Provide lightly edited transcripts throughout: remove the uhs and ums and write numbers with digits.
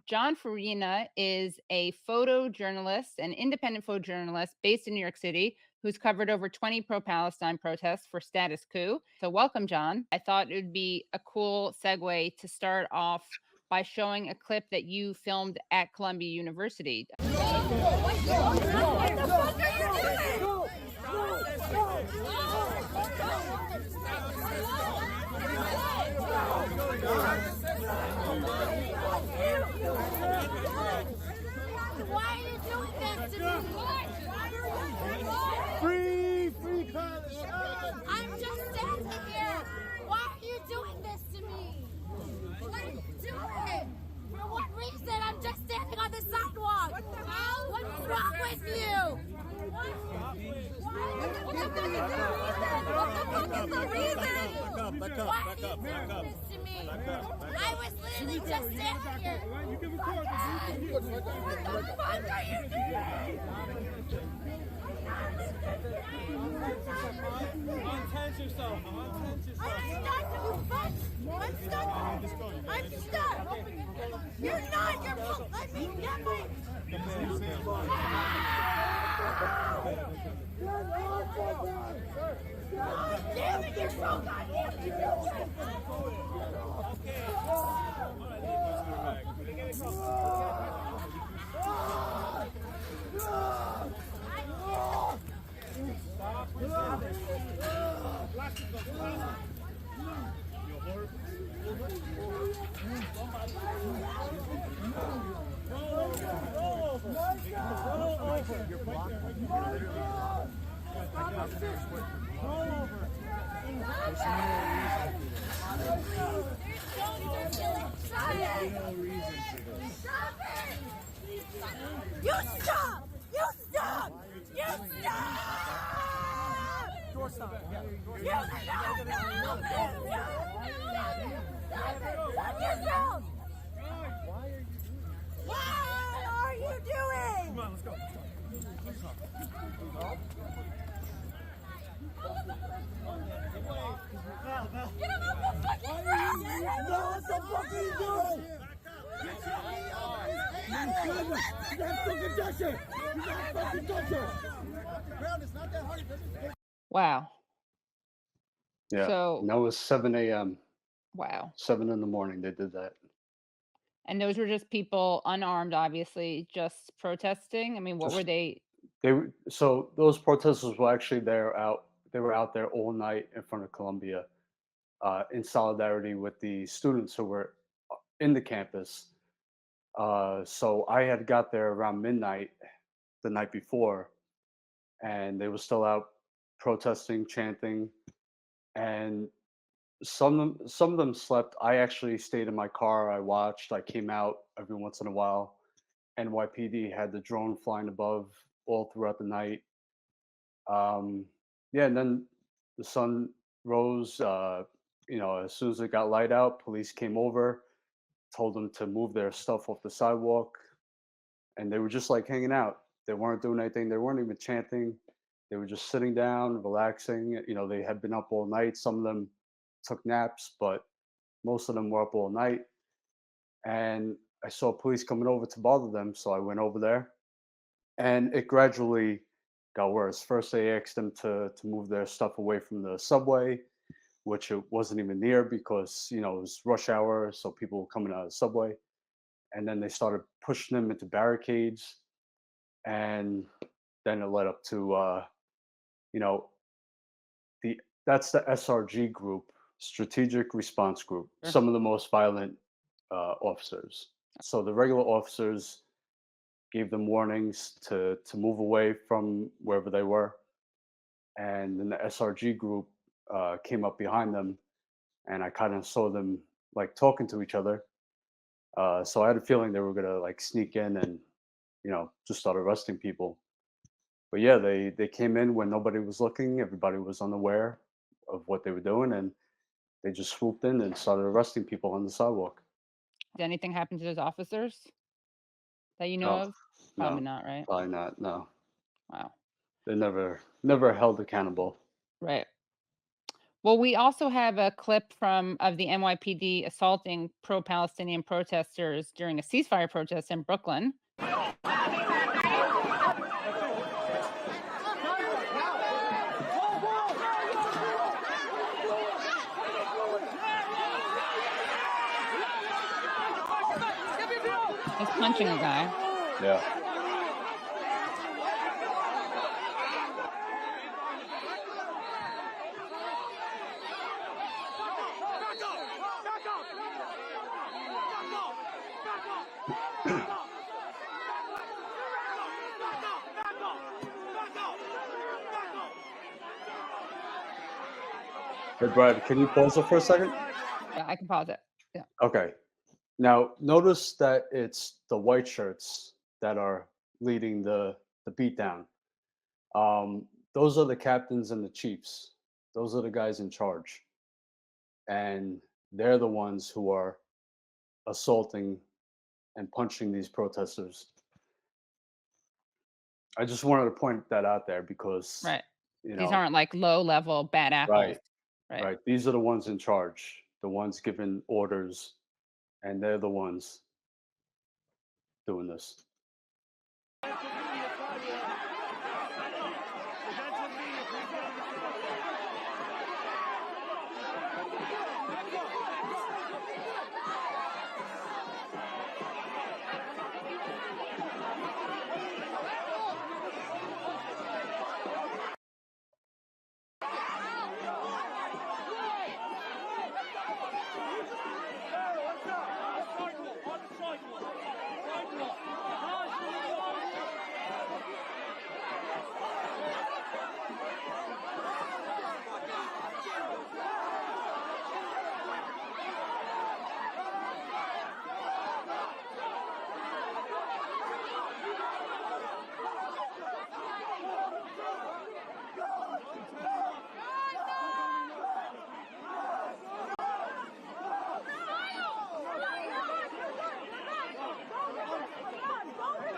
Jon Farina is a photojournalist, an independent photojournalist based in New York City, who's covered over 20 pro-Palestine protests for Status Coup. So welcome, Jon. I thought it would be a cool segue to start off by showing a clip that you filmed at Columbia University. What the fuck are you doing? Why are you doing this to me? Free Palestine! I'm just standing here. Why are you doing this to me? What are you doing? For what reason? I'm just standing on the sidewalk. What the hell? What's wrong with you? What the fuck is the reason? Back up. Why are you doing this to me? I was literally just standing here. What the fuck are you doing? Untense yourself. I'm stuck. You're not. Let me get my. God damn it, you're so goddamn stupid. You stop! Stop yourself! What are you doing? Come on, let's go. Get him off the fucking ground! No, what the fuck are you doing? You gotta fucking touch it! Wow. Yeah. So, and that was 7 a.m. wow. 7 in the morning. They did that. And those were just people unarmed, obviously, just protesting. I mean, what were they? So those protesters were actually They were out there all night in front of Columbia, in solidarity with the students who were in the campus. So I had got there around midnight the night before, and they were still out protesting, chanting, and some of them slept. I actually stayed in my car. I watched. I came out every once in a while. NYPD had the drone flying above all throughout the night. Yeah, and then the sun rose. As soon as it got light out, police came over, told them to move their stuff off the sidewalk, and they were just like hanging out. They weren't doing anything. They weren't even chanting. They were just sitting down, relaxing. They had been up all night. Some of them took naps, but most of them were up all night. And I saw police coming over to bother them, so I went over there, and it gradually got worse. First, they asked them to move their stuff away from the subway, which it wasn't even near because it was rush hour, so people were coming out of the subway. And then they started pushing them into barricades, and then it led up to you know that's the SRG group, Strategic Response Group, Sure. some of the most violent officers. So the regular officers gave them warnings to move away from wherever they were, and then the SRG group came up behind them, and I kind of saw them like talking to each other. So I had a feeling they were gonna like sneak in and just start arresting people. But yeah, they came in when nobody was looking. Everybody was unaware of what they were doing, and they just swooped in and started arresting people on the sidewalk. Did anything happen to those officers that you know No, of? Probably no, not, right? probably not. No, Wow. they're never held accountable. Right. Well, we also have a clip of the NYPD assaulting pro-Palestinian protesters during a ceasefire protest in Brooklyn. He's punching a guy. Yeah. Hey, Brad, can you pause it for a second? Yeah, I can pause it. Yeah. Okay. Now, notice that it's the white shirts that are leading the beatdown. Those are the captains and the chiefs. Those are the guys in charge. And they're the ones who are assaulting and punching these protesters. I just wanted to point that out there because, Right. you These know, aren't like low-level bad apples. right, Right. right. These are the ones in charge, the ones giving orders, and they're the ones doing this.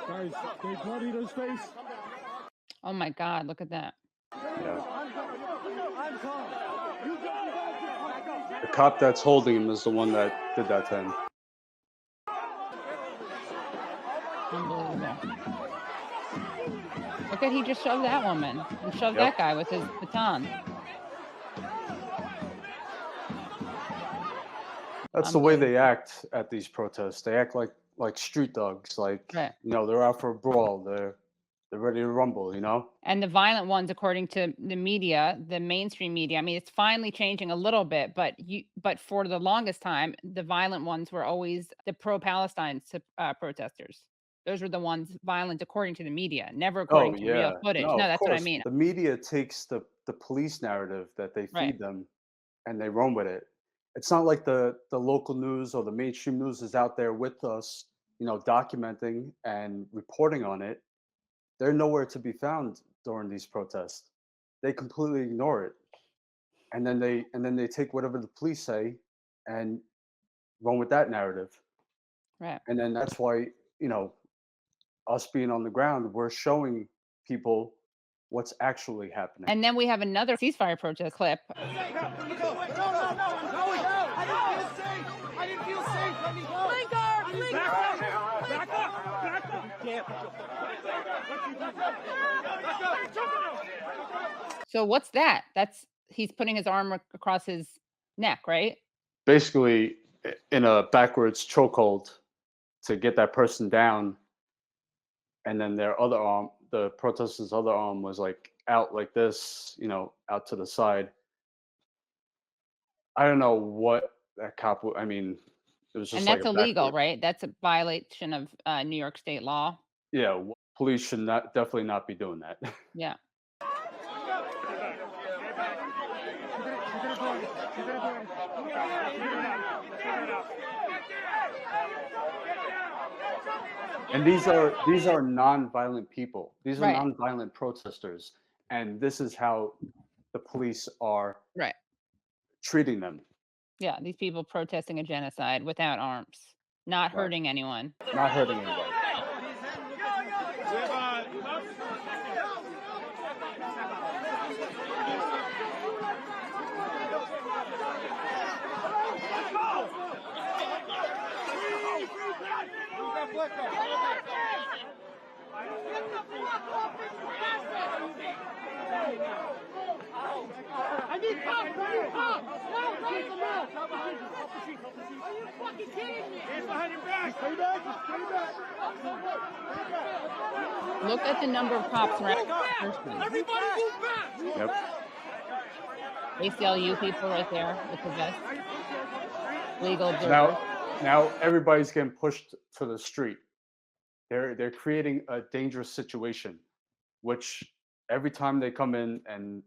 Guys, they bloodied his face. Oh my God, look at that. Yeah. I'm calm. You guys, The cop that's holding him is the one that did that to him. Unbelievable. Look at he just shoved that woman and shoved Yep. that guy with his baton. That's the way they act at these protests. They act like street dogs. Like, Right. they're out for a brawl. They're ready to rumble. And the violent ones, according to the media, the mainstream media, I mean, it's finally changing a little bit, but for the longest time, the violent ones were always the pro-Palestine protesters. Those were the ones violent according to the media, never Oh according to real yeah. footage. No, No, of that's what I course. mean. The media takes the police narrative that they Right. feed them and they run with it. It's not like the local news or the mainstream news is out there with us, documenting and reporting on it. They're nowhere to be found during these protests. They completely ignore it. And then they take whatever the police say and run with that narrative. Right. And then that's why, us being on the ground, we're showing people what's actually happening. And then we have another ceasefire protest clip. No, I'm going. I didn't feel safe. Let me go. Blinker. Back up. So what's that? He's putting his arm across his neck, right? Basically, in a backwards chokehold to get that person down, and then their other arm, the protester's other arm, was like out like this, out to the side. I don't know what that cop. I mean, it was just And like that's a illegal, backward. right? That's a violation of New York state law. Yeah, police should definitely not be doing that. Yeah. And these are non-violent people. These are Right. non-violent protesters, and this is how the police are Right. treating them. Yeah. These people protesting a genocide without arms, not Right. hurting anyone. Not hurting anybody. I need cops! I need cops! No, raise them up! Are you fucking kidding me? Hands behind your back! Stay back! Stay back! Look at the number of cops around the person. Everybody move back! Yep. ACLU people right there with the vest. Legal observers. Now everybody's getting pushed to the street. They're creating a dangerous situation, which every time they come in and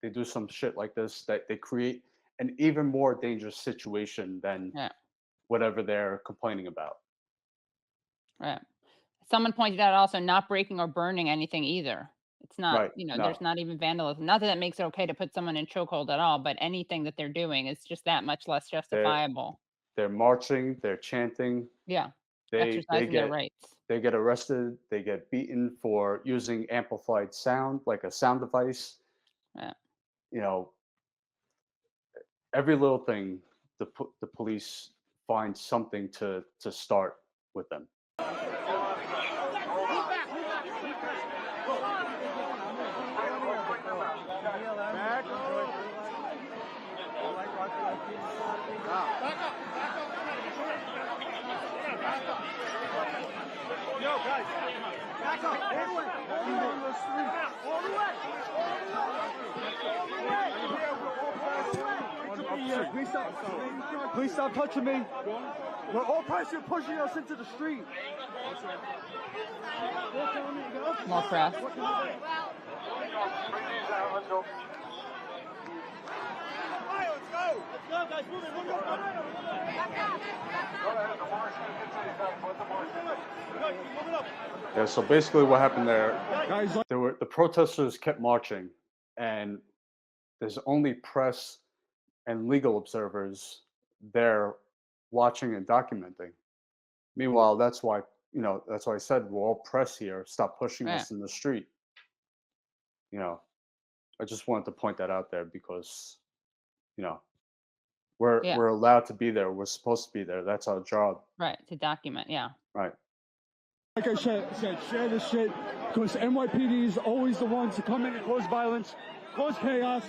they do some shit like this, that they create an even more dangerous situation than Yeah. whatever they're complaining about. Right. Someone pointed out also not breaking or burning anything either. It's not, Right. you know, No. there's not even vandalism. Not that that makes it okay to put someone in chokehold at all, but anything that they're doing is just that much less justifiable. They're marching, they're chanting, Yeah. they Exercising their get rights. they get arrested, they get beaten for using amplified sound, like a sound device. Yeah. You know, every little thing, the police find something to start with them. Yo, guys, back up, all the way, all the way, Please stop touching me. We're all pushing us into the street. More press. Let's go, guys, move it, move it. Yeah, so basically what happened there, the protesters kept marching, and there's only press and legal observers there watching and documenting. Meanwhile, that's why I said we're all press here. Stop pushing us in the street. You know, I just wanted to point that out there because, you know, we're allowed to be there. We're supposed to be there. That's our job. Right. To document. Yeah. Right. Like I said, share this shit because NYPD is always the ones to come in and cause violence, cause chaos.